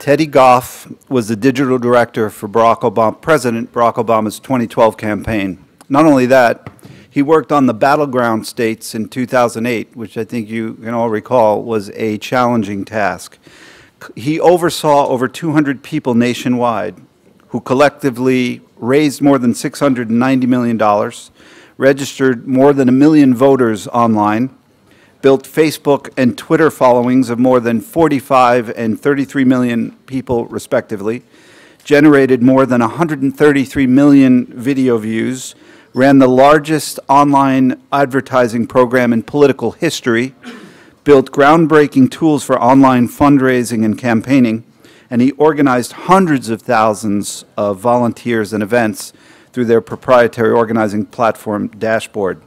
Teddy Goff was the digital director for President Barack Obama's 2012 campaign. Not only that, he worked on the battleground states in 2008, which I think you can all recall was a challenging task. He oversaw over 200 people nationwide who collectively raised more than $690 million, registered more than 1 million voters online, built Facebook and Twitter followings of more than 45 and 33 million people, respectively, generated more than 133 million video views, ran the largest online advertising program in political history, built groundbreaking tools for online fundraising and campaigning, and he organized hundreds of thousands of volunteers and events through their proprietary organizing platform, Dashboard.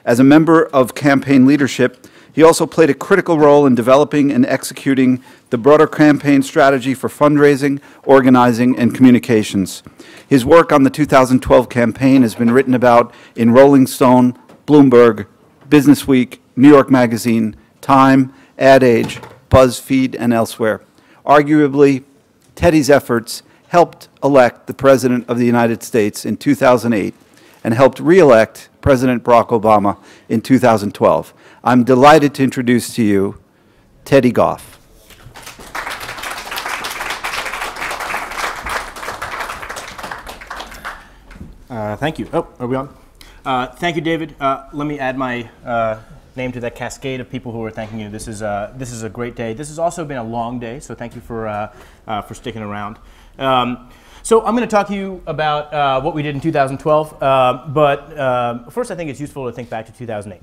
As a member of campaign leadership, he also played a critical role in developing and executing the broader campaign strategy for fundraising, organizing, and communications. His work on the 2012 campaign has been written about in Rolling Stone, Bloomberg, Business Week, New York Magazine, Time, Ad Age, BuzzFeed, and elsewhere. Arguably, Teddy's efforts helped elect the President of the United States in 2008 and helped re-elect President Barack Obama in 2012. I'm delighted to introduce to you Teddy Goff. Thank you. Oh, are we on? Thank you, David. Let me add my name to that cascade of people who are thanking you. This is a great day. This has also been a long day, so thank you for sticking around. So I'm going to talk to you about what we did in 2012, but first I think it's useful to think back to 2008.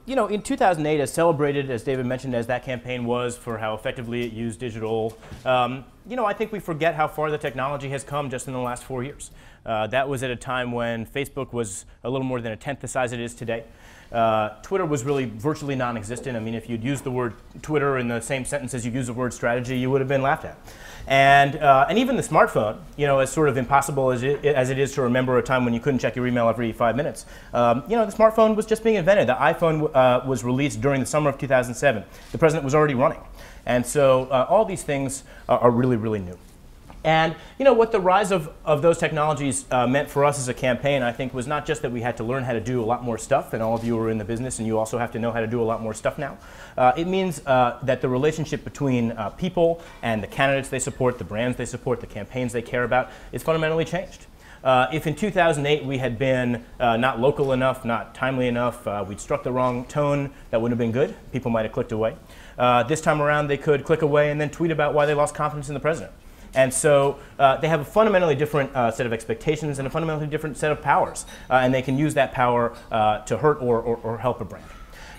You know, in 2008, as celebrated, as David mentioned, as that campaign was for how effectively it used digital, you know, I think we forget how far the technology has come just in the last 4 years. That was at a time when Facebook was a little more than 1/10 the size it is today. Twitter was really virtually non-existent. I mean, if you'd used the word Twitter in the same sentence as you use the word strategy, you would have been laughed at. And even the smartphone, you know, as sort of impossible as it is to remember a time when you couldn't check your email every 5 minutes, you know, the smartphone was just being invented. The iPhone was released during the summer of 2007. The president was already running. And so all these things are really, really new. And you know what the rise of those technologies meant for us as a campaign, I think, was not just that we had to learn how to do a lot more stuff, and all of you are in the business and you also have to know how to do a lot more stuff now. It means that the relationship between people and the candidates they support, the brands they support, the campaigns they care about, is fundamentally changed. If in 2008 we had been not local enough, not timely enough, we'd struck the wrong tone, that wouldn't have been good. People might have clicked away. This time around they could click away and then tweet about why they lost confidence in the president. And so they have a fundamentally different set of expectations and a fundamentally different set of powers. And they can use that power to hurt or help a brand.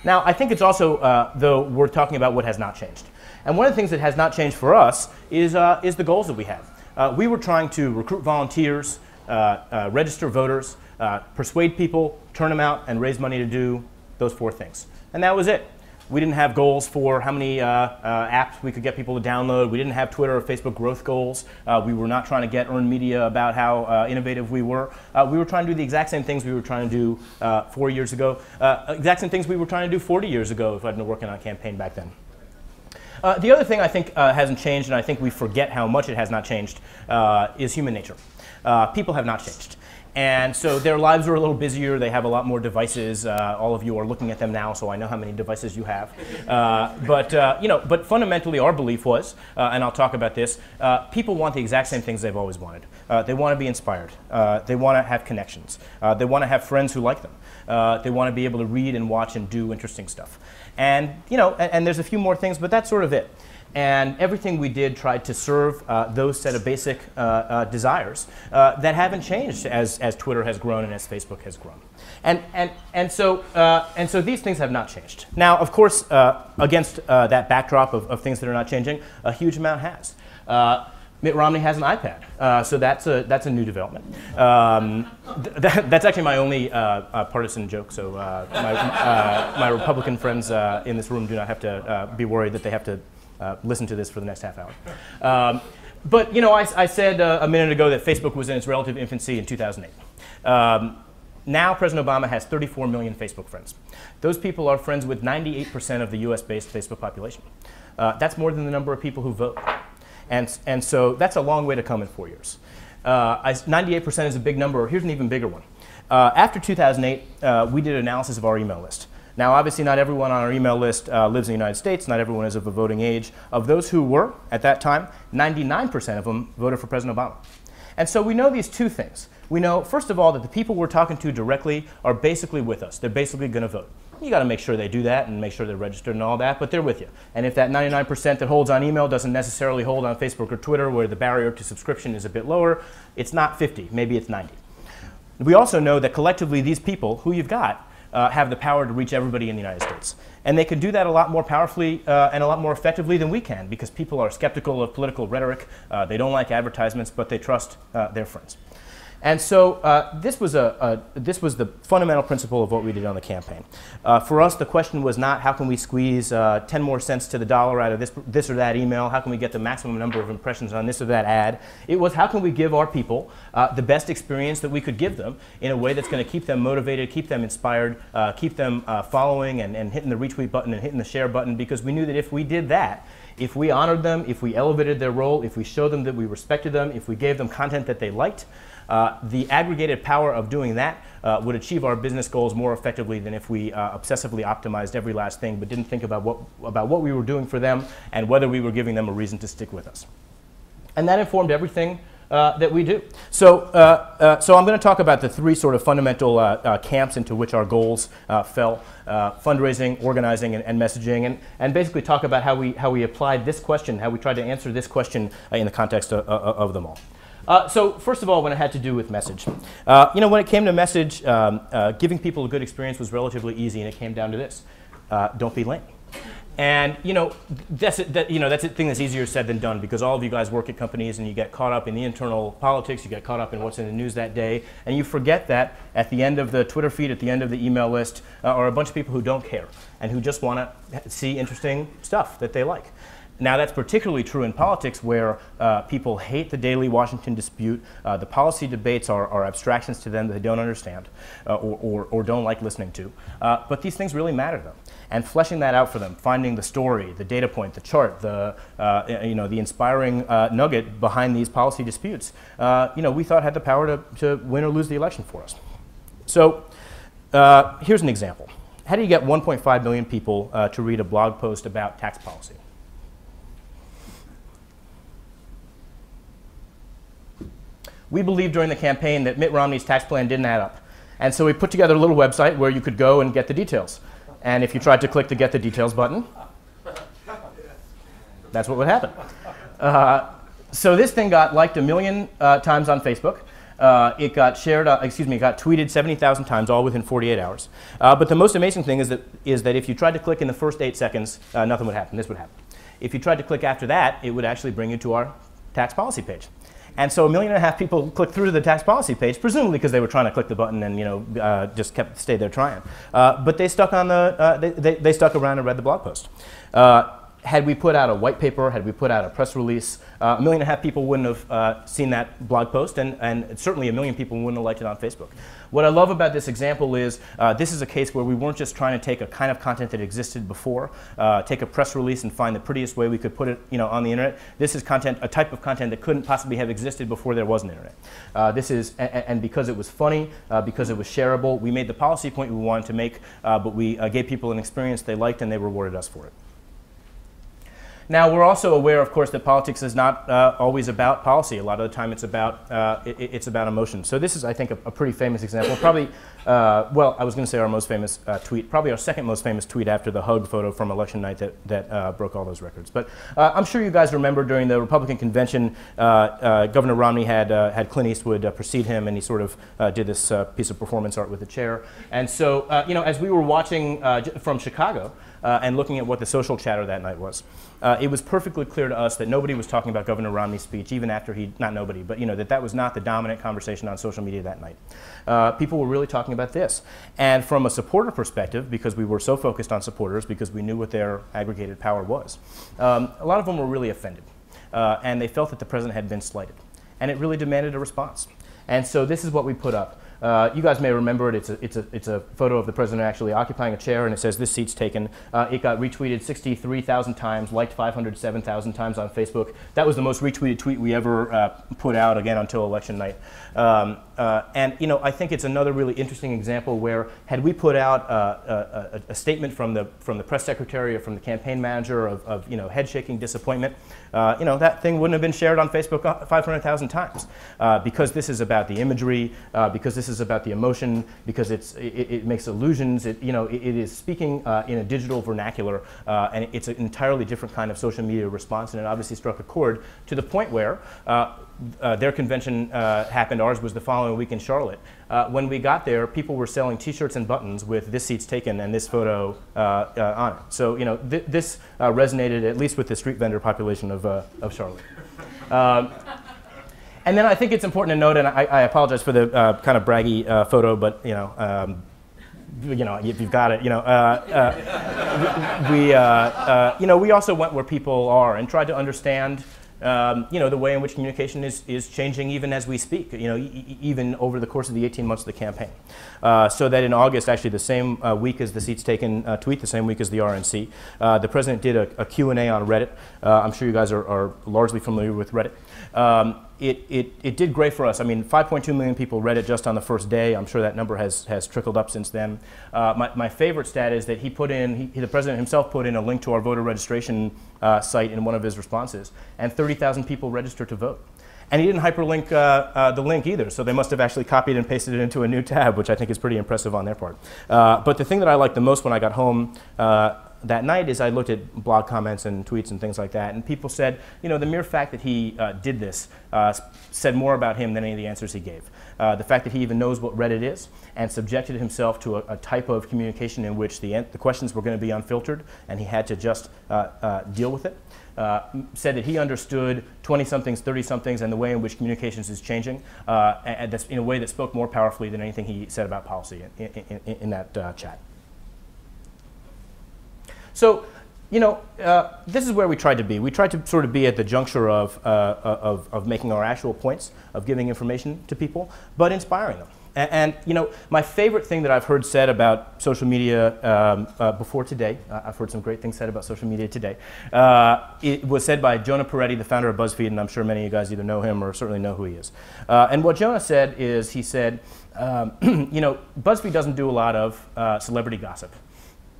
Now, I think it's also, though, we're talking about what has not changed. And one of the things that has not changed for us is the goals that we have. We were trying to recruit volunteers, register voters, persuade people, turn them out, and raise money to do those 4 things. And that was it. We didn't have goals for how many apps we could get people to download. We didn't have Twitter or Facebook growth goals. We were not trying to get earned media about how innovative we were. We were trying to do the exact same things we were trying to do 4 years ago, exact same things we were trying to do 40 years ago if I'd been working on a campaign back then. The other thing I think hasn't changed, and I think we forget how much it has not changed, is human nature. People have not changed. And so their lives are a little busier. They have a lot more devices. All of you are looking at them now, so I know how many devices you have. You know, but fundamentally, our belief was, and I'll talk about this, people want the exact same things they've always wanted. They want to be inspired. They want to have connections. They want to have friends who like them. They want to be able to read and watch and do interesting stuff. And you know, and there's a few more things, but that's sort of it. And everything we did tried to serve those set of basic desires that haven't changed as Twitter has grown and as Facebook has grown. And so these things have not changed. Now, of course, against that backdrop of things that are not changing, a huge amount has. Mitt Romney has an iPad, so that's a new development. That's actually my only partisan joke, so my Republican friends in this room do not have to be worried that they have to listen to this for the next half hour. But you know, I said a minute ago that Facebook was in its relative infancy in 2008. Now President Obama has 34 million Facebook friends. Those people are friends with 98% of the US-based Facebook population. That's more than the number of people who vote. And so that's a long way to come in 4 years. 98% is a big number. Here's an even bigger one. After 2008, we did an analysis of our email list. Now, obviously, not everyone on our email list lives in the United States. Not everyone is of a voting age. Of those who were, at that time, 99% of them voted for President Obama. And so we know these two things. We know, first of all, that the people we're talking to directly are basically with us. They're basically going to vote. You got to make sure they do that and make sure they're registered and all that, but they're with you. And if that 99% that holds on email doesn't necessarily hold on Facebook or Twitter, where the barrier to subscription is a bit lower, it's not 50, maybe it's 90. We also know that collectively these people who you've got have the power to reach everybody in the United States. And they can do that a lot more powerfully and a lot more effectively than we can, because people are skeptical of political rhetoric. They don't like advertisements, but they trust their friends. And so this was the fundamental principle of what we did on the campaign. For us, the question was not how can we squeeze 10 more cents to the dollar out of this or that email, how can we get the maximum number of impressions on this or that ad. It was how can we give our people the best experience that we could give them in a way that's going to keep them motivated, keep them inspired, keep them following and hitting the retweet button and hitting the share button, because we knew that if we did that, if we honored them, if we elevated their role, if we showed them that we respected them, if we gave them content that they liked, the aggregated power of doing that would achieve our business goals more effectively than if we obsessively optimized every last thing but didn't think about what we were doing for them and whether we were giving them a reason to stick with us. And that informed everything that we do. So I'm going to talk about the three sort of fundamental camps into which our goals fell: fundraising, organizing, and messaging, and basically talk about how we applied this question, how we tried to answer this question in the context of them all. So first of all, when it had to do with message, when it came to message, giving people a good experience was relatively easy, and it came down to this: don't be lame. And that's a thing that's easier said than done, because all of you guys work at companies and you get caught up in the internal politics, you get caught up in what's in the news that day, and you forget that at the end of the Twitter feed, at the end of the email list, are a bunch of people who don't care and who just want to see interesting stuff that they like. Now, that's particularly true in politics, where people hate the daily Washington dispute. The policy debates are abstractions to them that they don't understand or don't like listening to. But these things really matter to them. And fleshing that out for them, finding the story, the data point, the chart, the inspiring nugget behind these policy disputes, we thought had the power to win or lose the election for us. So here's an example. How do you get 1.5 million people to read a blog post about tax policy? We believed during the campaign that Mitt Romney's tax plan didn't add up. And so we put together a little website where you could go and get the details. And if you tried to click the Get the Details button, that's what would happen. So this thing got liked 1 million times on Facebook. It got shared, it got tweeted 70,000 times, all within 48 hours. But the most amazing thing is that if you tried to click in the first 8 seconds, nothing would happen. This would happen. If you tried to click after that, it would actually bring you to our tax policy page. And so 1.5 million people clicked through to the tax policy page, presumably because they were trying to click the button and just stayed there trying. But they stuck on they stuck around and read the blog post. Had we put out a white paper, had we put out a press release, 1.5 million people wouldn't have seen that blog post, and certainly 1 million people wouldn't have liked it on Facebook. What I love about this example is this is a case where we weren't just trying to take a kind of content that existed before, take a press release and find the prettiest way we could put it on the internet. This is content, a type of content that couldn't possibly have existed before there was an internet. And because it was funny, because it was shareable, we made the policy point we wanted to make, but we gave people an experience they liked and they rewarded us for it. Now, we're also aware, of course, that politics is not always about policy. A lot of the time it's about emotion. So this is, I think, a pretty famous example. Probably, well, I was going to say our most famous tweet, probably our second most famous tweet after the hug photo from election night that broke all those records. But I'm sure you guys remember during the Republican convention, Governor Romney had Clint Eastwood precede him, and he sort of did this piece of performance art with a chair. And so, as we were watching from Chicago and looking at what the social chatter that night was, it was perfectly clear to us that nobody was talking about Governor Romney's speech, even after not nobody, but that was not the dominant conversation on social media that night. People were really talking about this. And from a supporter perspective, because we were so focused on supporters, because we knew what their aggregated power was, a lot of them were really offended. And they felt that the president had been slighted. And it really demanded a response. And so this is what we put up. You guys may remember it. It's a photo of the president actually occupying a chair, and it says, "This seat's taken." It got retweeted 63,000 times, liked 507,000 times on Facebook. That was the most retweeted tweet we ever put out, again, until election night. And I think it's another really interesting example where, had we put out a statement from the press secretary or from the campaign manager of head-shaking disappointment, that thing wouldn't have been shared on Facebook 500,000 times, because this is about the imagery, because this is about the emotion, because it makes allusions. It is speaking in a digital vernacular, and it's an entirely different kind of social media response, and it obviously struck a chord to the point where their convention happened. Ours was the following week in Charlotte. When we got there, people were selling T-shirts and buttons with "This seat's taken" and this photo on it. So this resonated at least with the street vendor population of Charlotte. And then I think it's important to note, and I apologize for the kind of braggy photo, but if you've got it, we also went where people are and tried to understand the way in which communication is changing even as we speak, even over the course of the 18 months of the campaign. So that in August, actually the same week as the Seats Taken tweet, the same week as the RNC, the president did a Q&A on Reddit. I'm sure you guys are largely familiar with Reddit. It did great for us. I mean, 5.2 million people read it just on the first day. I'm sure that number has trickled up since then. My favorite stat is that the president himself put in a link to our voter registration site in one of his responses, and 30,000 people registered to vote. And he didn't hyperlink the link either, so they must have actually copied and pasted it into a new tab, which I think is pretty impressive on their part. But the thing that I liked the most when I got home that night is I looked at blog comments and tweets and things like that, and people said, the mere fact that he did this said more about him than any of the answers he gave. The fact that he even knows what Reddit is and subjected himself to a type of communication in which the questions were going to be unfiltered and he had to just deal with it. Said that he understood 20-somethings, 30-somethings, and the way in which communications is changing and that's in a way that spoke more powerfully than anything he said about policy in that chat. So, this is where we tried to be. We tried to sort of be at the juncture of making our actual points, of giving information to people, but inspiring them. And my favorite thing that I've heard said about social media before today, I've heard some great things said about social media today, it was said by Jonah Peretti, the founder of BuzzFeed, and I'm sure many of you guys either know him or certainly know who he is. And what Jonah said is, he said, BuzzFeed doesn't do a lot of celebrity gossip.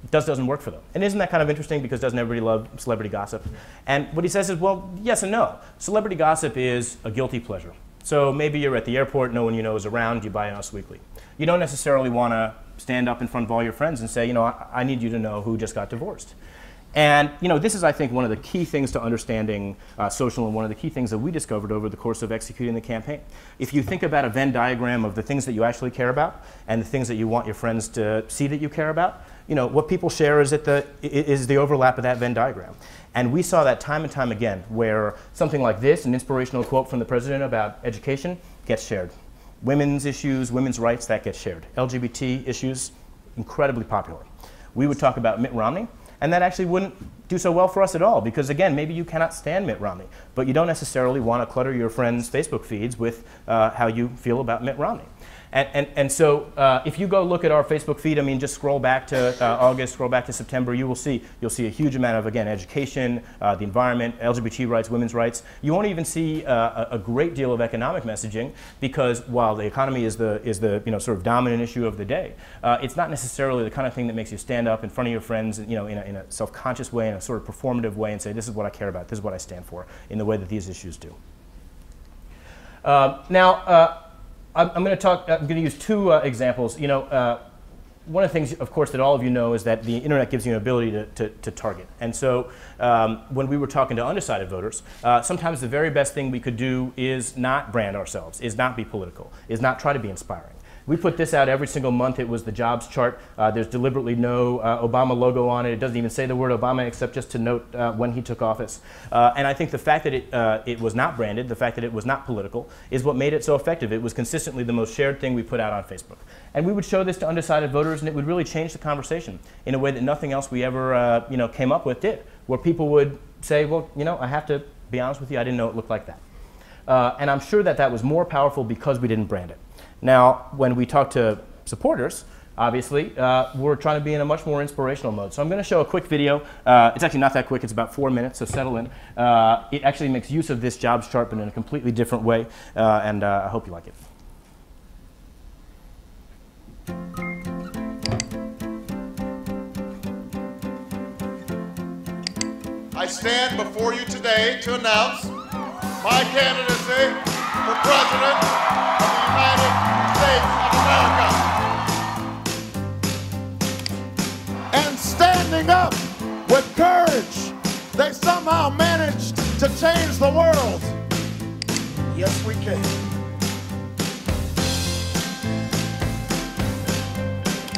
It doesn't work for them. And isn't that kind of interesting, because doesn't everybody love celebrity gossip? And what he says is, well, yes and no. Celebrity gossip is a guilty pleasure. So maybe you're at the airport, no one you know is around, you buy an Us Weekly. You don't necessarily want to stand up in front of all your friends and say, I need you to know who just got divorced. And this is, I think, one of the key things to understanding social, and one of the key things that we discovered over the course of executing the campaign. If you think about a Venn diagram of the things that you actually care about and the things that you want your friends to see that you care about, what people share is the overlap of that Venn diagram. And we saw that time and time again, where something like this, an inspirational quote from the president about education, gets shared. Women's issues, women's rights, that gets shared. LGBT issues, incredibly popular. We would talk about Mitt Romney, and that actually wouldn't do so well for us at all, because again, maybe you cannot stand Mitt Romney, but you don't necessarily want to clutter your friends' Facebook feeds with how you feel about Mitt Romney. And so if you go look at our Facebook feed, I mean, just scroll back to August, scroll back to September, you'll see a huge amount of, again, education, the environment, LGBT rights, women's rights. You won't even see a great deal of economic messaging, because while the economy is the sort of dominant issue of the day, it's not necessarily the kind of thing that makes you stand up in front of your friends, in a self-conscious way, in a sort of performative way, and say, this is what I care about, this is what I stand for, in the way that these issues do. I'm going to use two examples. One of the things, of course, that all of you know is that the internet gives you an ability to target. And so when we were talking to undecided voters, sometimes the very best thing we could do is not brand ourselves, is not be political, is not try to be inspiring. We put this out every single month. It was the jobs chart. There's deliberately no Obama logo on it. It doesn't even say the word Obama, except just to note when he took office. And I think the fact that it was not branded, the fact that it was not political, is what made it so effective. It was consistently the most shared thing we put out on Facebook. And we would show this to undecided voters, and it would really change the conversation in a way that nothing else we ever came up with did, where people would say, well, I have to be honest with you, I didn't know it looked like that. And I'm sure that that was more powerful because we didn't brand it. Now, when we talk to supporters, obviously, we're trying to be in a much more inspirational mode. So I'm going to show a quick video. It's actually not that quick. It's about 4 minutes, so settle in. It actually makes use of this jobs chart, but in a completely different way, and I hope you like it. I stand before you today to announce my candidacy for President of the United States of America. And standing up with courage, they somehow managed to change the world. Yes, we can.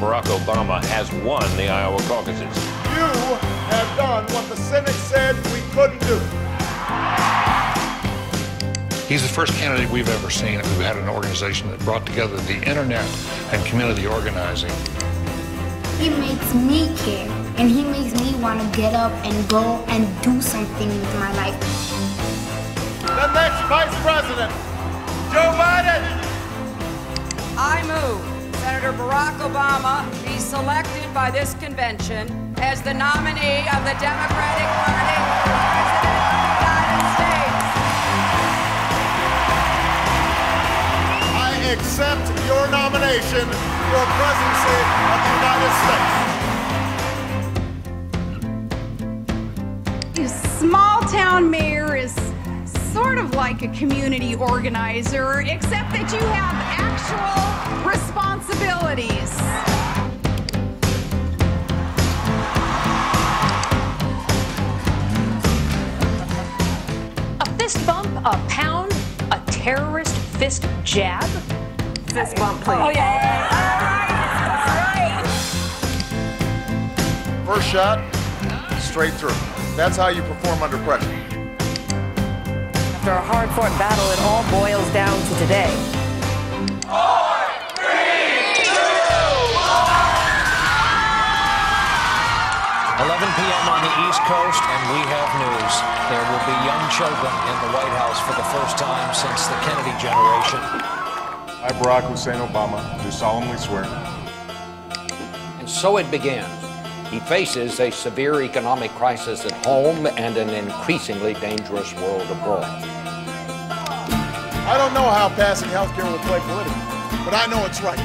Barack Obama has won the Iowa caucuses. You have done what the cynics said we couldn't do. He's the first candidate we've ever seen who had an organization that brought together the internet and community organizing. He makes me care, and he makes me want to get up and go and do something with my life. The next Vice President, Joe Biden. I move Senator Barack Obama be selected by this convention as the nominee of the Democratic Party for President of the United States. I accept your nomination for presidency of the United States. A small-town mayor is sort of like a community organizer, except that you have actual responsibilities. A fist bump, a pound, a terrorist fist jab? Fist bump, please. Oh, yeah. All right. First shot, straight through. That's how you perform under pressure. After a hard-fought battle, it all boils down to today. 11 p.m. on the East Coast, and we have news. There will be young children in the White House for the first time since the Kennedy generation. I, Barack Hussein Obama, do solemnly swear. And so it began. He faces a severe economic crisis at home and an increasingly dangerous world abroad. I don't know how passing health care will play politically, but I know it's right.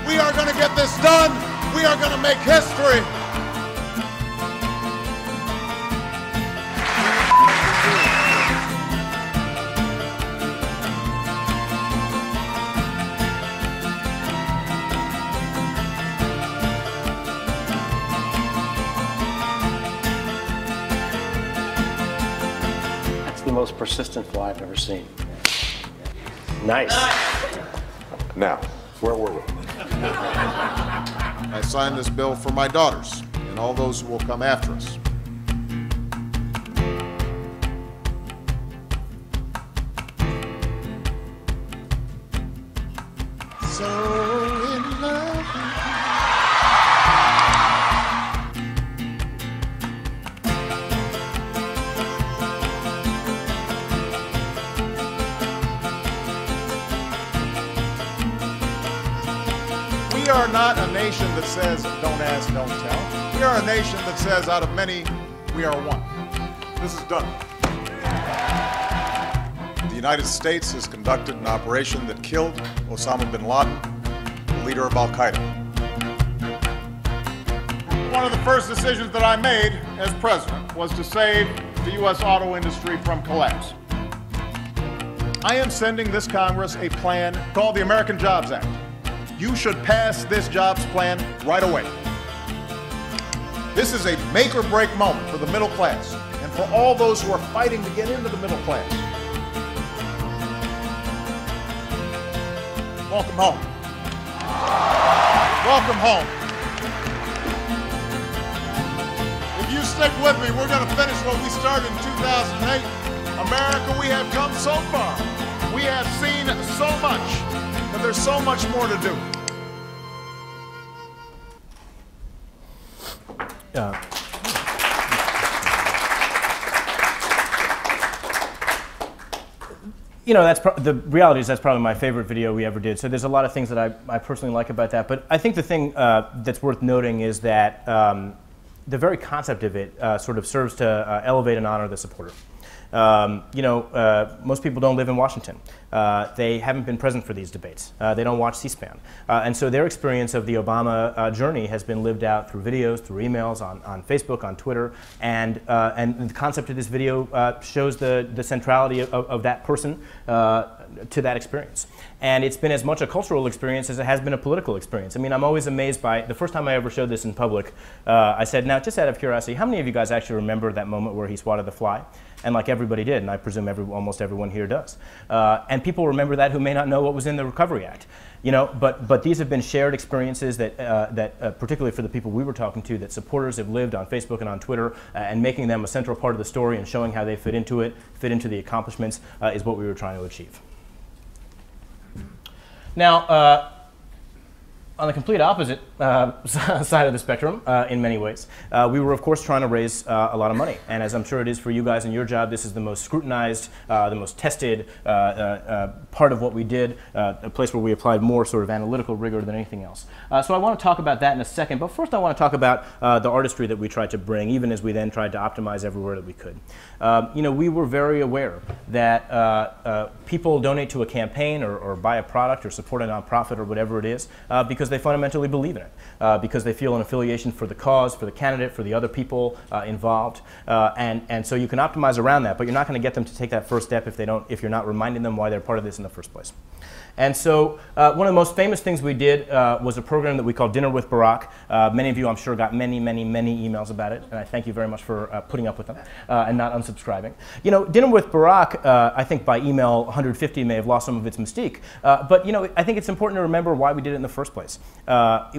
We are going to get this done. We are going to make history. The most persistent fly I've ever seen. Nice. Now, where were we? I signed this bill for my daughters and all those who will come after us. So in love. We are not a nation that says, don't ask, don't tell. We are a nation that says, out of many, we are one. This is done. The United States has conducted an operation that killed Osama bin Laden, the leader of Al-Qaeda. One of the first decisions that I made as president was to save the U.S. auto industry from collapse. I am sending this Congress a plan called the American Jobs Act. You should pass this jobs plan right away. This is a make or break moment for the middle class and for all those who are fighting to get into the middle class. Welcome home. Welcome home. If you stick with me, we're going to finish what we started in 2008. America, we have come so far. We have seen so much, but there's so much more to do. You know, the reality is that's probably my favorite video we ever did. So there's a lot of things that I personally like about that. But I think the thing that's worth noting is that the very concept of it sort of serves to elevate and honor the supporter. Most people don't live in Washington. They haven't been present for these debates. They don't watch C-SPAN. And so their experience of the Obama journey has been lived out through videos, through emails, on Facebook, on Twitter. And the concept of this video shows the centrality of that person to that experience. And it's been as much a cultural experience as it has been a political experience. I mean, I'm always amazed by, the first time I ever showed this in public, I said, now just out of curiosity, how many of you guys actually remember that moment where he swatted the fly? And like everybody did, and I presume almost everyone here does. And people remember that who may not know what was in the Recovery Act. You know, but these have been shared experiences that, particularly for the people we were talking to, that supporters have lived on Facebook and on Twitter, and making them a central part of the story and showing how they fit into it, fit into the accomplishments, is what we were trying to achieve. Now, on the complete opposite side of the spectrum, in many ways, we were, of course, trying to raise a lot of money. And as I'm sure it is for you guys in your job, this is the most scrutinized, the most tested part of what we did, a place where we applied more sort of analytical rigor than anything else. So I want to talk about that in a second. But first, I want to talk about the artistry that we tried to bring, even as we then tried to optimize everywhere that we could. We were very aware that people donate to a campaign or buy a product or support a nonprofit or whatever it is because they fundamentally believe in it, because they feel an affiliation for the cause, for the candidate, for the other people involved, and so you can optimize around that, but you're not going to get them to take that first step if you're not reminding them why they're part of this in the first place. And so one of the most famous things we did was a program that we called Dinner with Barack. Many of you, I'm sure, got many, many, many emails about it, and I thank you very much for putting up with them and not unsubscribing. You know, Dinner with Barack, I think by email 150 may have lost some of its mystique, but I think it's important to remember why we did it in the first place.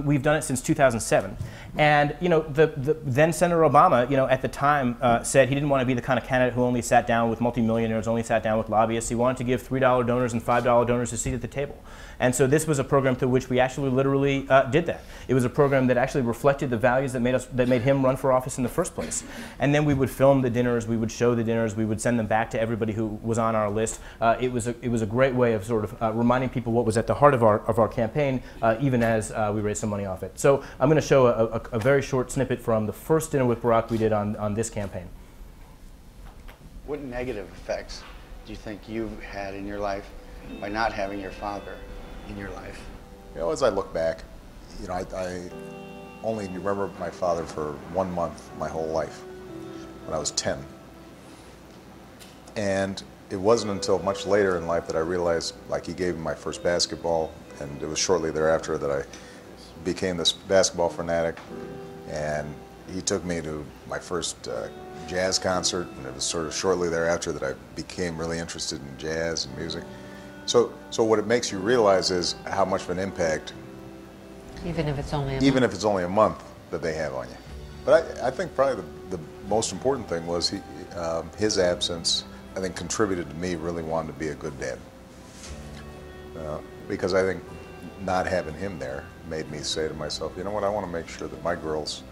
We've done it since 2007, and the then Senator Obama, at the time said he didn't want to be the kind of candidate who only sat down with multimillionaires, only sat down with lobbyists. He wanted to give $3 donors and $5 donors a seat at the table. And so this was a program through which we actually literally did that. It was a program that actually reflected the values that made him run for office in the first place. And then we would film the dinners, we would show the dinners, we would send them back to everybody who was on our list. It was a great way of sort of reminding people what was at the heart of our campaign, even as we raised some money off it. So I'm going to show a very short snippet from the first Dinner with Barack we did on this campaign. What negative effects do you think you've had in your life by not having your father in your life? As I look back, I only remember my father for 1 month my whole life, when I was 10. And it wasn't until much later in life that I realized, like, he gave me my first basketball, and it was shortly thereafter that I became this basketball fanatic, and he took me to my first jazz concert, and it was sort of shortly thereafter that I became really interested in jazz and music. So what it makes you realize is how much of an impact, even if it's only a month, that they have on you. But I think probably the most important thing was his absence, I think, contributed to me really wanting to be a good dad. Because I think not having him there made me say to myself, you know what, I want to make sure that my girls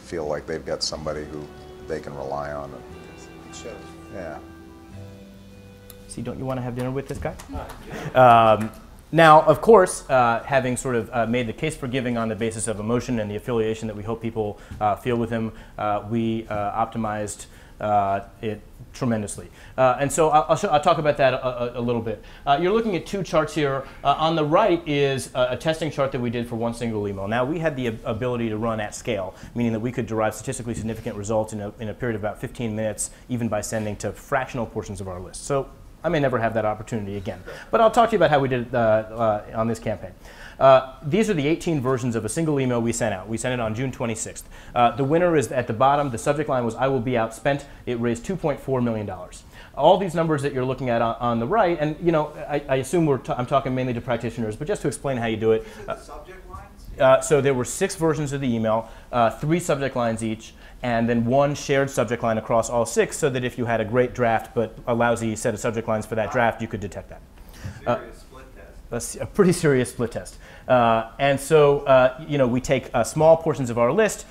feel like they've got somebody who they can rely on. Yeah. See, don't you want to have dinner with this guy? Now, of course, having sort of made the case for giving on the basis of emotion and the affiliation that we hope people feel with him, we optimized it tremendously. And so I'll talk about that a little bit. You're looking at two charts here. On the right is a testing chart that we did for one single email. Now, we had the ability to run at scale, meaning that we could derive statistically significant results in a period of about 15 minutes, even by sending to fractional portions of our list. So I may never have that opportunity again. But I'll talk to you about how we did it on this campaign. These are the 18 versions of a single email we sent out. We sent it on June 26th. The winner is at the bottom. The subject line was, "I will be outspent." It raised $2.4 million. All these numbers that you're looking at on the right, and I assume I'm talking mainly to practitioners, but just to explain how you do it. The subject lines? So there were 6 versions of the email, 3 subject lines each, and then 1 shared subject line across all 6, so that if you had a great draft but a lousy set of subject lines for that draft, you could detect that. Serious split test. a pretty serious split test. And so, we take small portions of our list.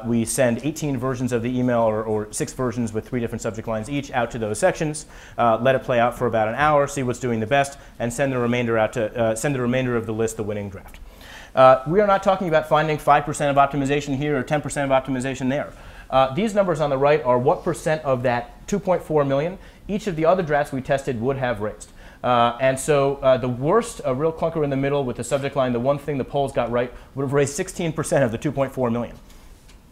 We send 18 versions of the email, or 6 versions with 3 different subject lines each, out to those sections. Let it play out for about an hour, see what's doing the best, and send the remainder out to send the remainder of the list the winning draft. We are not talking about finding 5% of optimization here or 10% of optimization there. These numbers on the right are what percent of that 2.4 million each of the other drafts we tested would have raised. And so the worst, a real clunker in the middle with the subject line, the one thing the polls got right, would have raised 16% of the 2.4 million.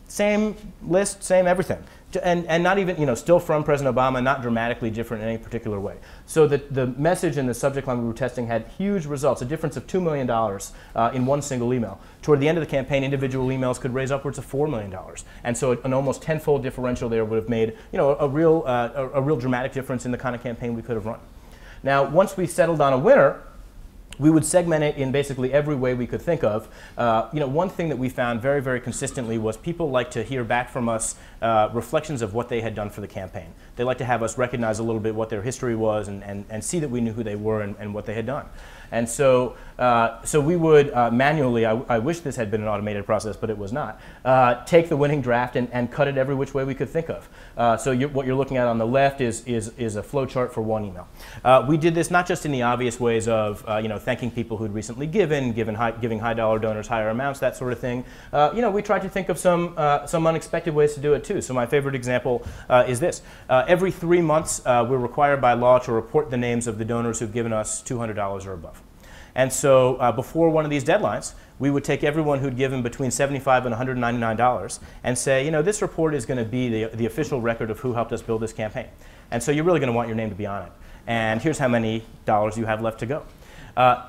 Same list, same everything. And not even, still from President Obama, not dramatically different in any particular way. So the message and the subject line we were testing had huge results, a difference of $2 million in one single email. Toward the end of the campaign, individual emails could raise upwards of $4 million. And so an almost tenfold differential there would have made, a real dramatic difference in the kind of campaign we could have run. Now, once we settled on a winner, we would segment it in basically every way we could think of. One thing that we found very, very consistently was people like to hear back from us reflections of what they had done for the campaign. They like to have us recognize a little bit what their history was and see that we knew who they were and what they had done. And so, we would manually, I wish this had been an automated process, but it was not, take the winning draft and cut it every which way we could think of. So what you're looking at on the left is a flow chart for one email. We did this not just in the obvious ways of thanking people who'd recently giving high dollar donors higher amounts, that sort of thing. We tried to think of some unexpected ways to do it too. So my favorite example is this. Every 3 months, we're required by law to report the names of the donors who've given us $200 or above. And so before one of these deadlines, we would take everyone who'd given between $75 and $199 and say, this report is going to be the official record of who helped us build this campaign. And so you're really going to want your name to be on it. And here's how many dollars you have left to go.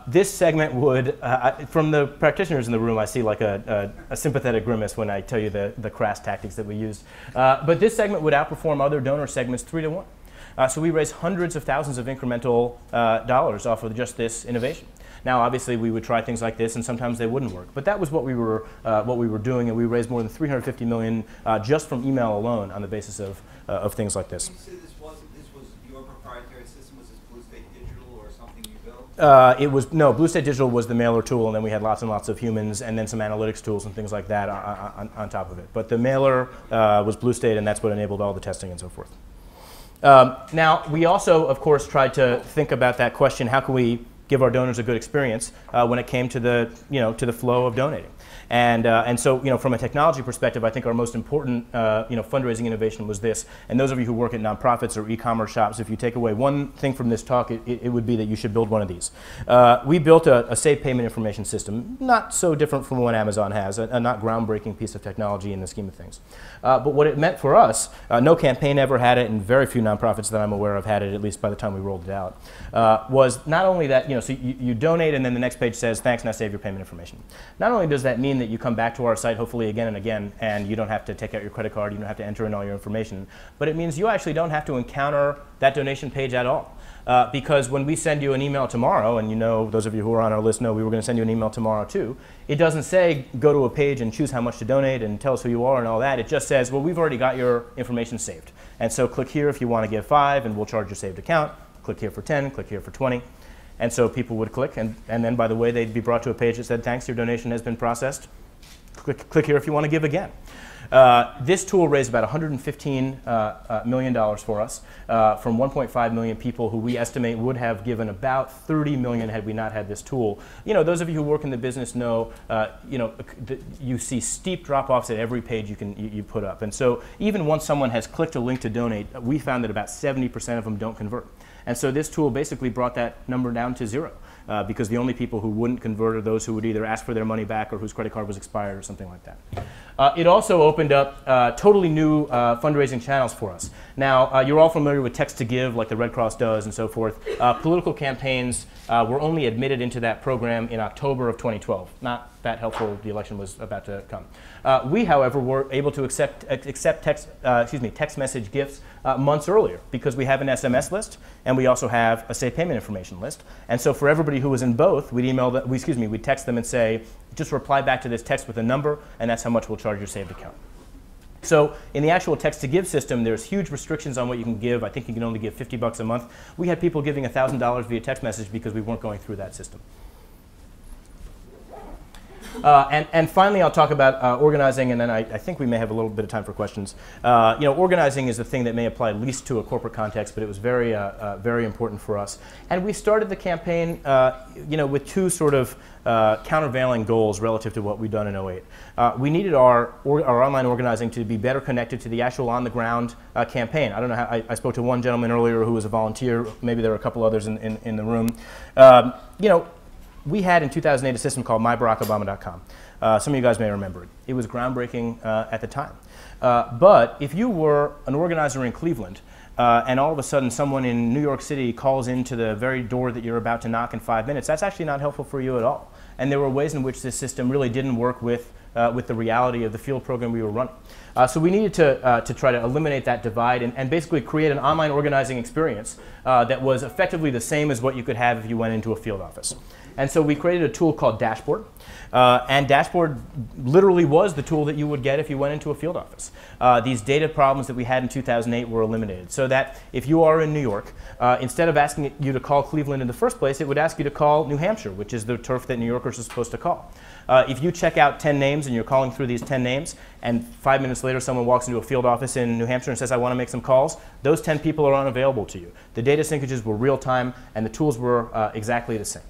This segment would, from the practitioners in the room, I see like a sympathetic grimace when I tell you the crass tactics that we used. But this segment would outperform other donor segments 3 to 1. So we raised hundreds of thousands of incremental dollars off of just this innovation. Now, obviously, we would try things like this, and sometimes they wouldn't work. But that was what we were doing, and we raised more than $350 million just from email alone on the basis of things like this. Can you say this was your proprietary system? Was this Blue State Digital or something you built? No, Blue State Digital was the mailer tool, and then we had lots and lots of humans, and then some analytics tools and things like that on top of it. But the mailer was Blue State, and that's what enabled all the testing and so forth. Now, we also, of course, tried to think about that question: how can we give our donors a good experience when it came to the flow of donating? And so, from a technology perspective, I think our most important, fundraising innovation was this. And those of you who work at nonprofits or e-commerce shops, if you take away one thing from this talk, it would be that you should build one of these. We built a safe payment information system, not so different from what Amazon has, a not groundbreaking piece of technology in the scheme of things. But what it meant for us, no campaign ever had it, and very few nonprofits that I'm aware of had it, at least by the time we rolled it out, was not only that, so you donate, and then the next page says, thanks, now save your payment information. Not only does that mean that you come back to our site hopefully again and again, and you don't have to take out your credit card, you don't have to enter in all your information, but it means you actually don't have to encounter that donation page at all. Because when we send you an email tomorrow, and those of you who are on our list know we were going to send you an email tomorrow too, it doesn't say go to a page and choose how much to donate and tell us who you are and all that. It just says, well, we've already got your information saved. And so click here if you want to give 5, and we'll charge your saved account. Click here for 10, click here for 20. And so people would click, and then, by the way, they'd be brought to a page that said, thanks, your donation has been processed. Click here if you want to give again. This tool raised about $115 million for us from 1.5 million people who we estimate would have given about 30 million had we not had this tool. Those of you who work in the business know, you see steep drop-offs at every page you put up. And so even once someone has clicked a link to donate, we found that about 70% of them don't convert. And so this tool basically brought that number down to 0. Because the only people who wouldn't convert are those who would either ask for their money back or whose credit card was expired or something like that. It also opened up totally new fundraising channels for us. Now, you're all familiar with text to give, like the Red Cross does and so forth. Political campaigns were only admitted into that program in October of 2012. Not that helpful. The election was about to come. We, however, were able to accept text message gifts months earlier because we have an SMS list and we also have a safe payment information list. And so for everybody who was in both, we'd text them and say, just reply back to this text with a number, and that's how much we'll charge your saved account. So in the actual text-to-give system, there's huge restrictions on what you can give. I think you can only give $50 a month. We had people giving $1,000 via text message because we weren't going through that system. And finally, I'll talk about organizing, and then I think we may have a little bit of time for questions. Organizing is the thing that may apply least to a corporate context, but it was very, very important for us. And we started the campaign, with two sort of countervailing goals relative to what we'd done in 08. We needed our online organizing to be better connected to the actual on-the-ground campaign. I don't know how, I spoke to one gentleman earlier who was a volunteer. Maybe there were a couple others in the room. We had in 2008 a system called mybarackobama.com. Some of you guys may remember it. It was groundbreaking at the time. But if you were an organizer in Cleveland and all of a sudden someone in New York City calls into the very door that you're about to knock in 5 minutes, that's actually not helpful for you at all. And there were ways in which this system really didn't work with the reality of the field program we were running. So we needed to try to eliminate that divide and basically create an online organizing experience that was effectively the same as what you could have if you went into a field office. And so we created a tool called Dashboard. And Dashboard literally was the tool that you would get if you went into a field office. These data problems that we had in 2008 were eliminated, so that if you are in New York, instead of asking you to call Cleveland in the first place, it would ask you to call New Hampshire, which is the turf that New Yorkers are supposed to call. If you check out 10 names and you're calling through these 10 names, and 5 minutes later someone walks into a field office in New Hampshire and says, I want to make some calls, those 10 people are unavailable to you. The data syncages were real time, and the tools were exactly the same.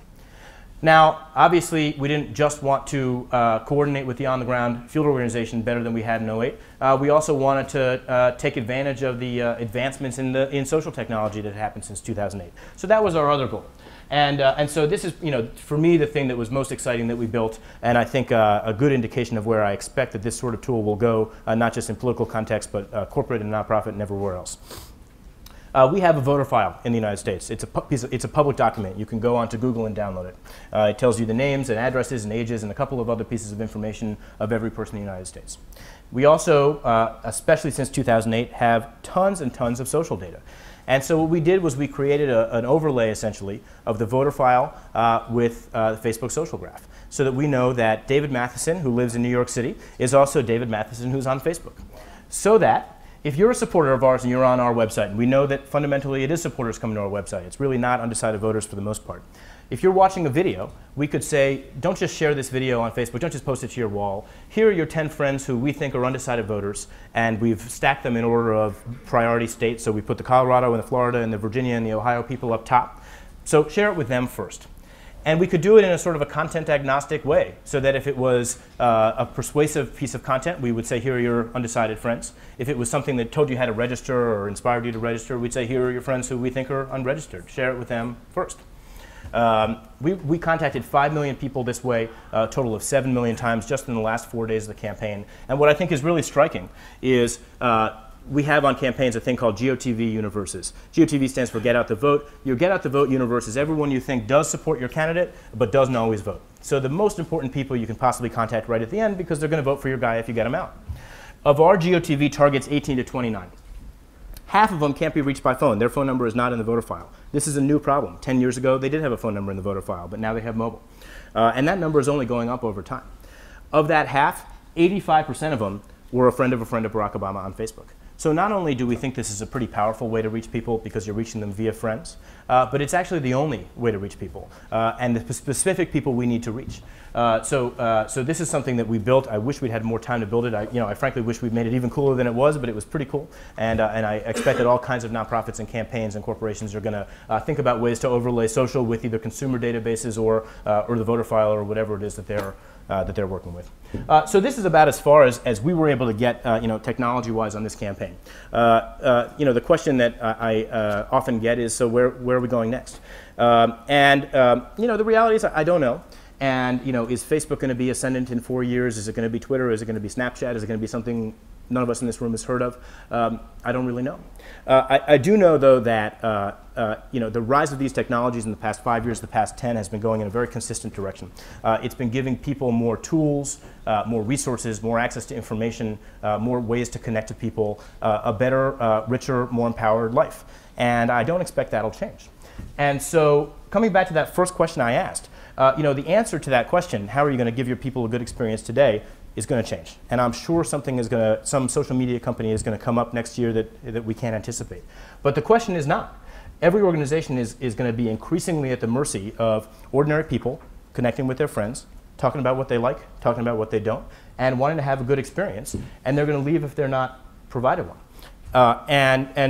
Now, obviously, we didn't just want to coordinate with the on-the-ground field organization better than we had in 08. We also wanted to take advantage of the advancements in social technology that had happened since 2008. So that was our other goal. And so this is, for me, the thing that was most exciting that we built, and I think a good indication of where I expect that this sort of tool will go, not just in political context, but corporate and nonprofit and everywhere else. We have a voter file in the United States. It's a public document. You can go onto Google and download it. It tells you the names and addresses and ages and a couple of other pieces of information of every person in the United States. We also, especially since 2008, have tons and tons of social data. And so what we did was we created an overlay, essentially, of the voter file with the Facebook social graph, so that we know that David Mathison, who lives in New York City, is also David Mathison, who's on Facebook. So that if you're a supporter of ours and you're on our website, and we know that fundamentally it is supporters coming to our website, it's really not undecided voters for the most part. If you're watching a video, we could say, don't just share this video on Facebook, don't just post it to your wall. Here are your 10 friends who we think are undecided voters, and we've stacked them in order of priority states, so we put the Colorado and the Florida and the Virginia and the Ohio people up top. So share it with them first. And we could do it in a sort of a content agnostic way, so that if it was a persuasive piece of content, we would say, here are your undecided friends. If it was something that told you how to register or inspired you to register, we'd say, here are your friends who we think are unregistered. Share it with them first. We contacted 5 million people this way, a total of 7 million times just in the last 4 days of the campaign. And what I think is really striking is we have on campaigns a thing called GOTV universes. GOTV stands for Get Out the Vote. Your Get Out the Vote universe is everyone you think does support your candidate, but doesn't always vote. So the most important people you can possibly contact right at the end, because they're going to vote for your guy if you get them out. Of our GOTV targets 18 to 29, half of them can't be reached by phone. Their phone number is not in the voter file. This is a new problem. 10 years ago, they did have a phone number in the voter file, but now they have mobile. And that number is only going up over time. Of that half, 85% of them were a friend of Barack Obama on Facebook. So not only do we think this is a pretty powerful way to reach people because you're reaching them via friends, but it's actually the only way to reach people and the specific people we need to reach. So this is something that we built. I wish we'd had more time to build it. I frankly wish we'd made it even cooler than it was, but it was pretty cool. And I expect that all kinds of nonprofits and campaigns and corporations are going to think about ways to overlay social with either consumer databases or the voter file or whatever it is that they're working with. So this is about as far as we were able to get technology-wise on this campaign. The question that I often get is, so where are we going next? The reality is I don't know. And is Facebook going to be ascendant in 4 years? Is it going to be Twitter? Is it going to be Snapchat? Is it going to be something none of us in this room has heard of? I don't really know. I do know, though, that the rise of these technologies in the past 5 years, the past 10, has been going in a very consistent direction. It's been giving people more tools, more resources, more access to information, more ways to connect to people, a better, richer, more empowered life. And I don't expect that'll change. And so coming back to that first question I asked, the answer to that question, how are you going to give your people a good experience today, is going to change. And I'm sure some social media company is going to come up next year that we can't anticipate. But the question is not. Every organization is going to be increasingly at the mercy of ordinary people connecting with their friends, talking about what they like, talking about what they don't, and wanting to have a good experience. And they're going to leave if they're not provided one.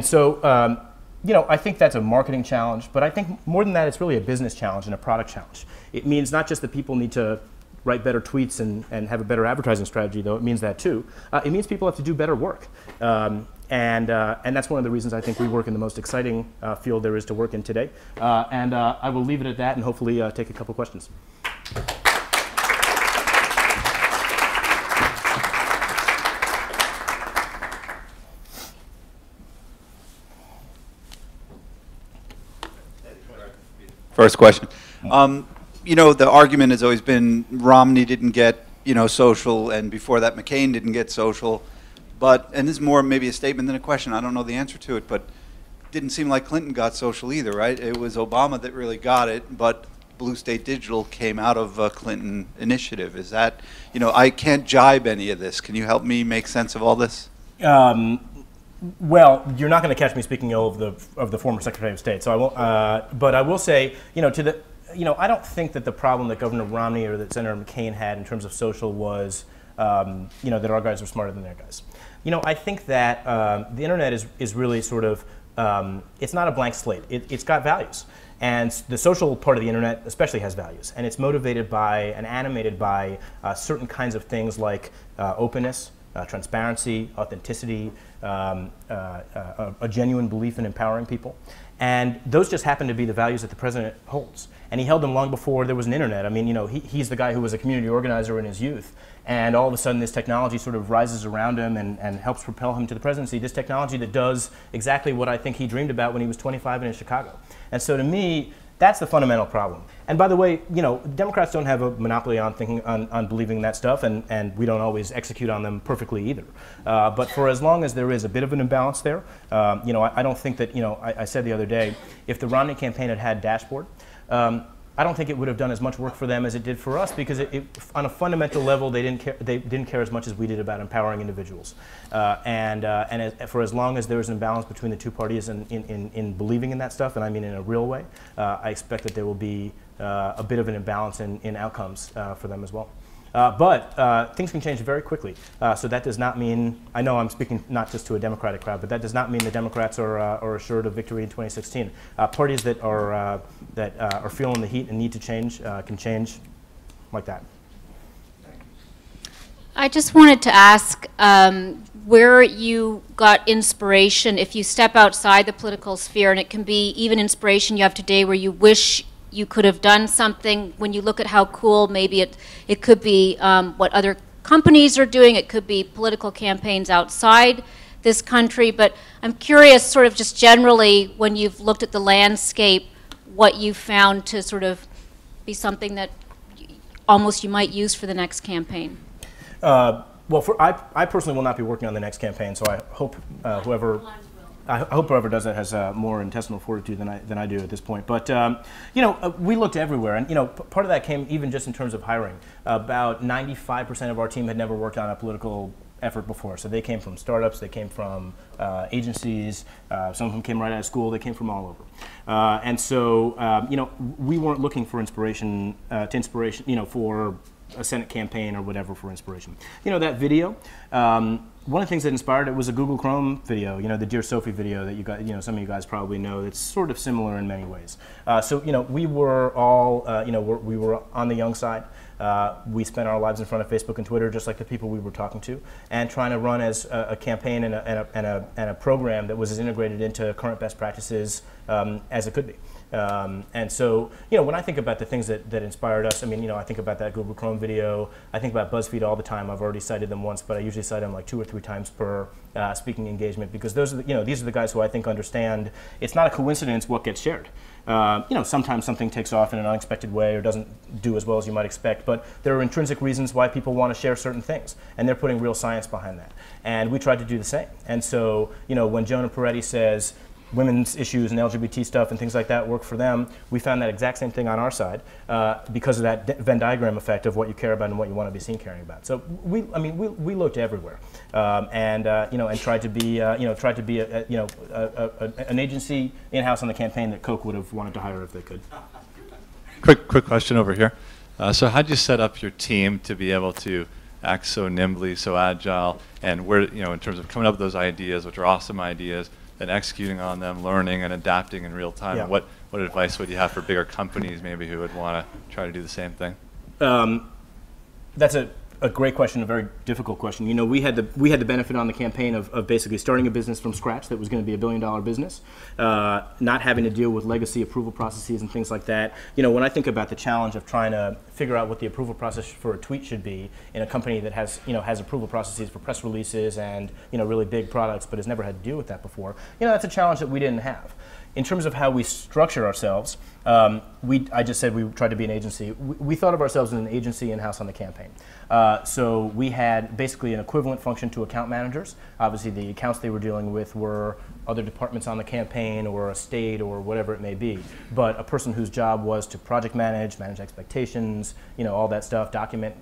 So, you know, I think that's a marketing challenge, but I think more than that, it's really a business challenge and a product challenge. It means not just that people need to write better tweets and have a better advertising strategy, though it means that too. It means people have to do better work. And that's one of the reasons I think we work in the most exciting field there is to work in today. I will leave it at that and hopefully take a couple questions. First question. You know, the argument has always been Romney didn't get, you know, social, and before that McCain didn't get social. But, and this is more maybe a statement than a question, I don't know the answer to it, but it didn't seem like Clinton got social either, right? It was Obama that really got it, but Blue State Digital came out of a Clinton initiative. Is that, you know, I can't jibe any of this. Can you help me make sense of all this? Well, you're not going to catch me speaking ill of the former Secretary of State, so I won't. But I will say, you know, I don't think that the problem that Governor Romney or that Senator McCain had in terms of social was, you know, that our guys were smarter than their guys. You know, I think that the internet is really sort of, it's not a blank slate. It's got values. And the social part of the internet especially has values. And it's motivated by and animated by certain kinds of things like openness, transparency, authenticity, a genuine belief in empowering people. And those just happen to be the values that the president holds. And he held them long before there was an internet. I mean, you know, he's the guy who was a community organizer in his youth. And all of a sudden this technology sort of rises around him and helps propel him to the presidency. This technology that does exactly what I think he dreamed about when he was 25 and in Chicago. And so to me, that's the fundamental problem. And by the way, you know, Democrats don't have a monopoly on thinking, on believing that stuff, and we don't always execute on them perfectly either. But for as long as there is a bit of an imbalance there, you know, I don't think that, you know, I said the other day, if the Romney campaign had dashboard, I don't think it would have done as much work for them as it did for us, because on a fundamental level, they didn't care as much as we did about empowering individuals. For as long as there is an imbalance between the two parties in believing in that stuff, and I mean in a real way, I expect that there will be a bit of an imbalance in outcomes for them as well. But things can change very quickly. So that does not mean, I know I'm speaking not just to a Democratic crowd, but that does not mean the Democrats are assured of victory in 2016. Parties that are feeling the heat and need to change can change like that. I just wanted to ask where you got inspiration, if you step outside the political sphere, and it can be even inspiration you have today where you wish you could have done something. When you look at how cool, maybe it could be what other companies are doing, it could be political campaigns outside this country, but I'm curious sort of just generally when you've looked at the landscape, what you found to sort of be something that almost you might use for the next campaign. Well, I personally will not be working on the next campaign, so I hope whoever does that has more intestinal fortitude than I do at this point. But you know, we looked everywhere, and you know, part of that came even just in terms of hiring. About 95% of our team had never worked on a political effort before, so they came from startups, they came from agencies, some of them came right out of school, they came from all over, and so you know, we weren't looking for inspiration you know, for a Senate campaign or whatever for inspiration. You know, that video, one of the things that inspired it was a Google Chrome video, you know, the Dear Sophie video that you guys, you know, some of you guys probably know. It's sort of similar in many ways. So, you know, we were all, you know, we were on the young side. We spent our lives in front of Facebook and Twitter, just like the people we were talking to, and trying to run as a campaign and a program that was as integrated into current best practices as it could be. And so, you know, when I think about the things that inspired us, I mean, you know, I think about that Google Chrome video. I think about BuzzFeed all the time. I've already cited them once, but I usually cite them like 2 or 3 times per speaking engagement, because those are the, you know, these are the guys who I think understand it's not a coincidence what gets shared. You know, sometimes something takes off in an unexpected way or doesn't do as well as you might expect, but there are intrinsic reasons why people want to share certain things, and they're putting real science behind that. And we tried to do the same. And so, you know, when Jonah Peretti says, women's issues and LGBT stuff and things like that work for them. We found that exact same thing on our side because of that Venn diagram effect of what you care about and what you want to be seen caring about. So we looked everywhere and tried to be an agency in-house on the campaign that Coke would have wanted to hire if they could. Quick question over here. So how did you set up your team to be able to act so nimbly, so agile, and where, in terms of coming up with those ideas, which are awesome ideas, and executing on them, learning and adapting in real time? Yeah. And what advice would you have for bigger companies maybe who would want to try to do the same thing? That's a great question, a very difficult question. We had the benefit on the campaign of basically starting a business from scratch that was going to be $1 billion business, not having to deal with legacy approval processes and things like that. When I think about the challenge of trying to figure out what the approval process for a tweet should be in a company that has approval processes for press releases and really big products, but has never had to deal with that before, that's a challenge that we didn't have. In terms of how we structure ourselves, I just said we tried to be an agency. We thought of ourselves as an agency in-house on the campaign. So we had basically an equivalent function to account managers. Obviously, the accounts they were dealing with were other departments on the campaign or a state or whatever it may be. But a person whose job was to project manage expectations, all that stuff, document,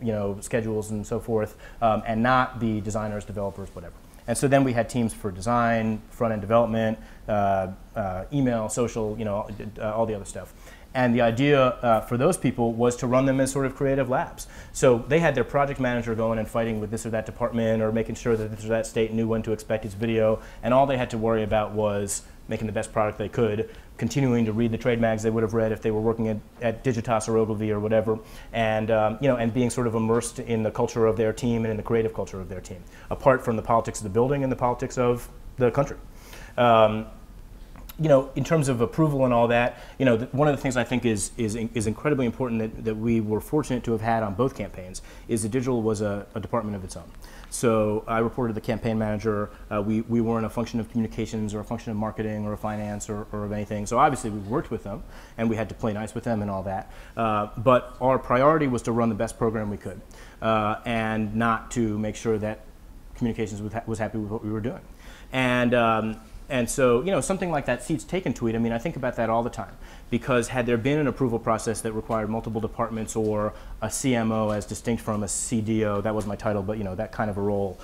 schedules and so forth, and not be designers, developers, whatever. And so then we had teams for design, front-end development, email, social, all the other stuff. And the idea for those people was to run them as sort of creative labs. So they had their project manager going and fighting with this or that department or making sure that this or that state knew when to expect its video. And all they had to worry about was making the best product they could, continuing to read the trade mags they would have read if they were working at Digitas or Ogilvy or whatever, and and being sort of immersed in the culture of their team and in the creative culture of their team, apart from the politics of the building and the politics of the country. In terms of approval and all that, one of the things I think is incredibly important that we were fortunate to have had on both campaigns is that digital was a department of its own. So I reported to the campaign manager. We weren't a function of communications or a function of marketing or finance or of anything. So obviously we worked with them and we had to play nice with them and all that. But our priority was to run the best program we could and not to make sure that communications was happy with what we were doing. And so, something like that seats taken tweet, I think about that all the time. Because had there been an approval process that required multiple departments or a CMO as distinct from a CDO, that was my title, but that kind of a role,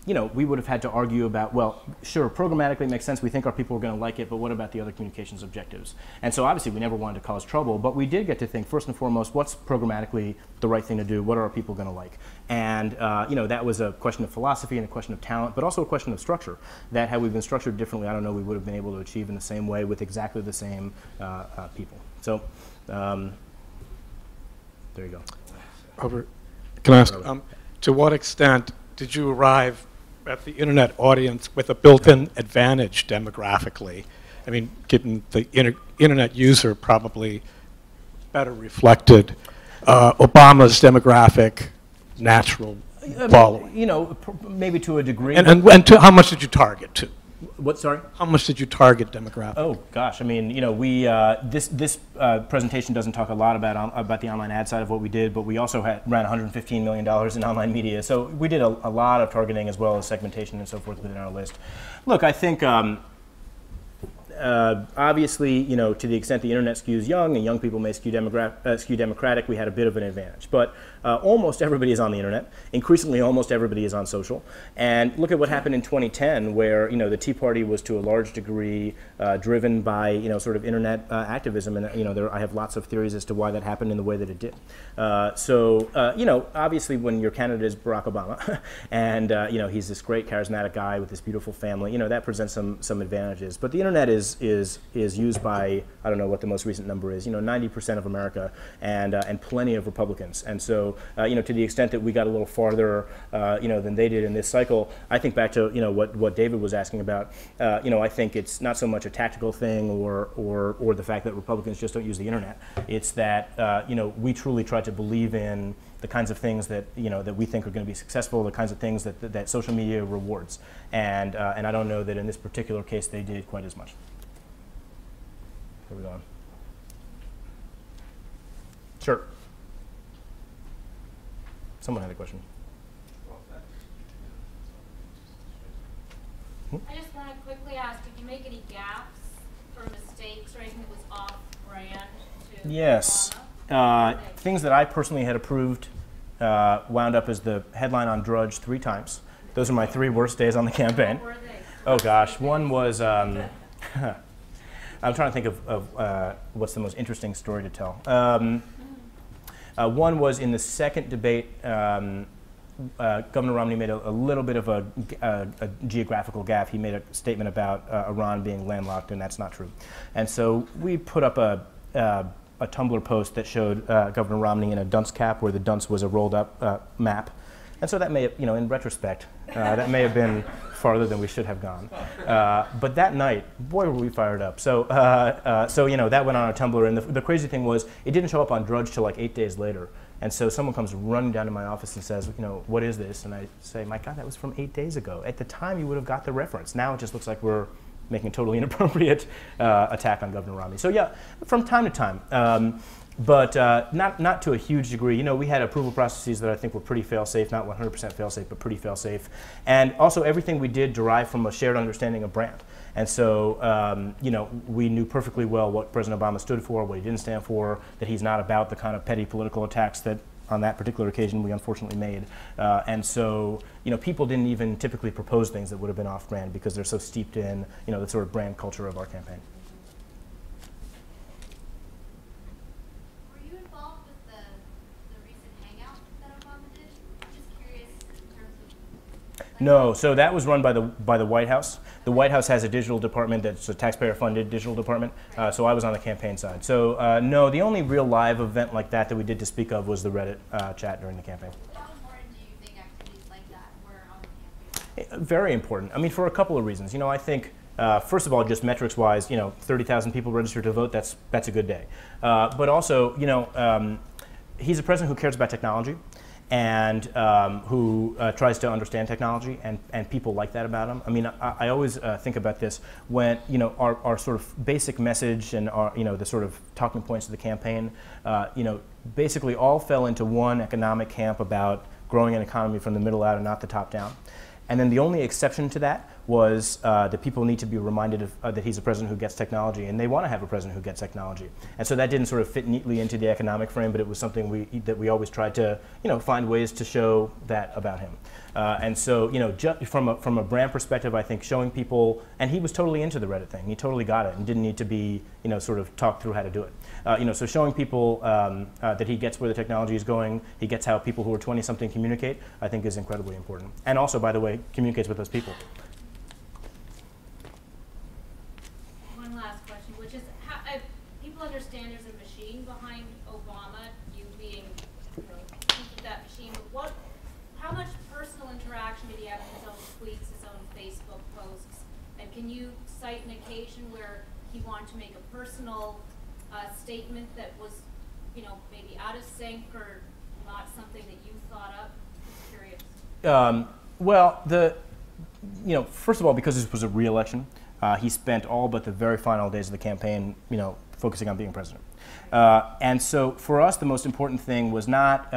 we would have had to argue about, well, sure, programmatically makes sense, we think our people are going to like it, but what about the other communications objectives? And so obviously we never wanted to cause trouble, but we did get to think, first and foremost, what's programmatically the right thing to do? What are our people going to like? And that was a question of philosophy and a question of talent, but also a question of structure, that had we been structured differently, I don't know we would have been able to achieve in the same way with exactly the same people. So there you go. Robert, can I ask, to what extent did you arrive at the internet audience with a built-in advantage demographically? Given the internet user probably better reflected Obama's demographic natural following. Maybe to a degree. And how much did you target to? What, sorry? How much did you target demographic? Oh gosh, we this presentation doesn't talk a lot about the online ad side of what we did, but we also ran $115 million in online media, so we did a lot of targeting as well as segmentation and so forth within our list. Look, I think obviously, to the extent the internet skews young and young people may skew democratic, we had a bit of an advantage. But almost everybody is on the internet. Increasingly, almost everybody is on social. And look at what happened in 2010, where the Tea Party was to a large degree driven by sort of internet activism. And I have lots of theories as to why that happened in the way that it did. Obviously, when your candidate is Barack Obama, and he's this great charismatic guy with this beautiful family, that presents some advantages. But the internet is used by, I don't know what the most recent number is, 90% of America and plenty of Republicans. And so, to the extent that we got a little farther, than they did in this cycle, I think back to, what David was asking about, I think it's not so much a tactical thing or the fact that Republicans just don't use the internet. It's that, we truly try to believe in the kinds of things that that we think are going to be successful, the kinds of things that social media rewards, and I don't know that in this particular case they did quite as much. Where are we going? Sure. Someone had a question. I just want to quickly ask, did you make any gaps or mistakes or anything that was off-brand to Yes. Things that I personally had approved wound up as the headline on Drudge 3 times. Those are my 3 worst days on the campaign. What were they? Oh gosh, one was, I'm trying to think of what's the most interesting story to tell. One was in the second debate, Governor Romney made a little bit of a geographical gaffe. He made a statement about Iran being landlocked, and that's not true. And so we put up a Tumblr post that showed Governor Romney in a dunce cap, where the dunce was a rolled up map. And so that may have, in retrospect, that may have been farther than we should have gone. But that night, boy, were we fired up. So, that went on our Tumblr. And the crazy thing was, it didn't show up on Drudge till like 8 days later. And so someone comes running down to my office and says, what is this? And I say, my God, that was from 8 days ago. At the time, you would have got the reference. Now it just looks like we're making a totally inappropriate attack on Governor Romney. So yeah, from time to time. But not to a huge degree. We had approval processes that I think were pretty fail-safe, not 100% fail-safe, but pretty fail-safe. And also everything we did derived from a shared understanding of brand. And so, we knew perfectly well what President Obama stood for, what he didn't stand for, that he's not about the kind of petty political attacks that on that particular occasion we unfortunately made. And so, people didn't even typically propose things that would have been off-brand because they're so steeped in, the sort of brand culture of our campaign. No, so that was run by the White House. The White House has a digital department that's a taxpayer-funded digital department, so I was on the campaign side. So no, the only real live event like that we did to speak of was the Reddit chat during the campaign. How important do you think activities like that were on the campaign? Very important. I mean, for a couple of reasons. I think, first of all, just metrics-wise, 30,000 people registered to vote, that's a good day. But also, he's a president who cares about technology, and who tries to understand technology, and people like that about him. I mean, I always think about this when, our sort of basic message and our, the sort of talking points of the campaign, basically all fell into one economic camp about growing an economy from the middle out and not the top down. And then the only exception to that was that people need to be reminded of, that he's a president who gets technology, and they want to have a president who gets technology. And so that didn't sort of fit neatly into the economic frame, but it was something that we always tried to, find ways to show that about him. And so, from a brand perspective, I think showing people, and he was totally into the Reddit thing. He totally got it and didn't need to be, sort of talk through how to do it. So showing people that he gets where the technology is going, he gets how people who are 20-something communicate, I think is incredibly important. And also, by the way, communicates with those people. One last question, which is, how, people understand there's a machine behind Obama, you being piece of that machine, but how much personal interaction did he have with his own tweets, his own Facebook posts? And can you cite an occasion where he wanted to make a personal statement that was, maybe out of sync or not something that you thought up? Just curious. Well, first of all, because this was a re-election, he spent all but the very final days of the campaign, focusing on being president. And so for us, the most important thing was not,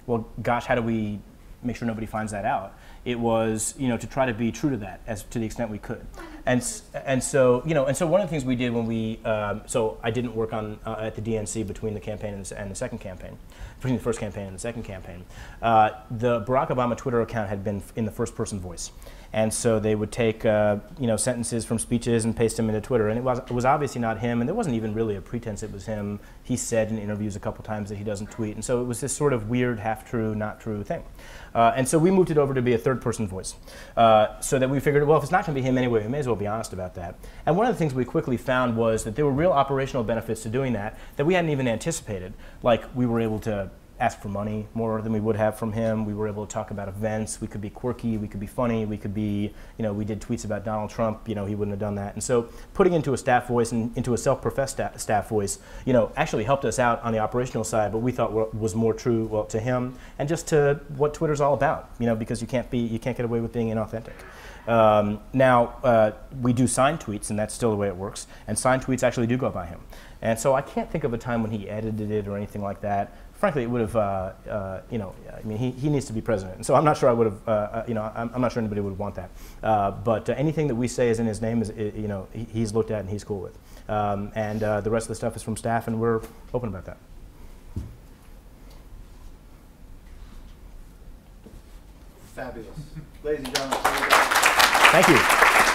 well, gosh, how do we make sure nobody finds that out? It was, to try to be true to that as to the extent we could. And so one of the things we did when we, so I didn't work on at the DNC between the campaign and the second campaign, between the first campaign and the second campaign. The Barack Obama Twitter account had been in the first person voice. And so they would take sentences from speeches and paste them into Twitter. And it was obviously not him, and there wasn't even really a pretense it was him. He said in interviews a couple times that he doesn't tweet. And so it was this sort of weird, half-true, not-true thing. And so we moved it over to be a third-person voice. So that we figured, well, if it's not going to be him anyway, we may as well be honest about that. And one of the things we quickly found was that there were real operational benefits to doing that we hadn't even anticipated. Like, we were able to ask for money more than we would have from him. We were able to talk about events. We could be quirky. We could be funny. We could be, we did tweets about Donald Trump. He wouldn't have done that. And so putting into a staff voice and into a self-professed staff voice, actually helped us out on the operational side, but we thought was more true to him and just to what Twitter's all about, because you can't get away with being inauthentic. Now, we do signed tweets, and that's still the way it works. And signed tweets actually do go by him. And so I can't think of a time when he edited it or anything like that. frankly, it would have, you know, I mean, he needs to be president. And so I'm not sure I would have, you know, I'm not sure anybody would want that. But anything that we say is in his name is, you know, he's looked at and he's cool with. And the rest of the stuff is from staff, and we're open about that. Fabulous. Ladies and gentlemen, thank you.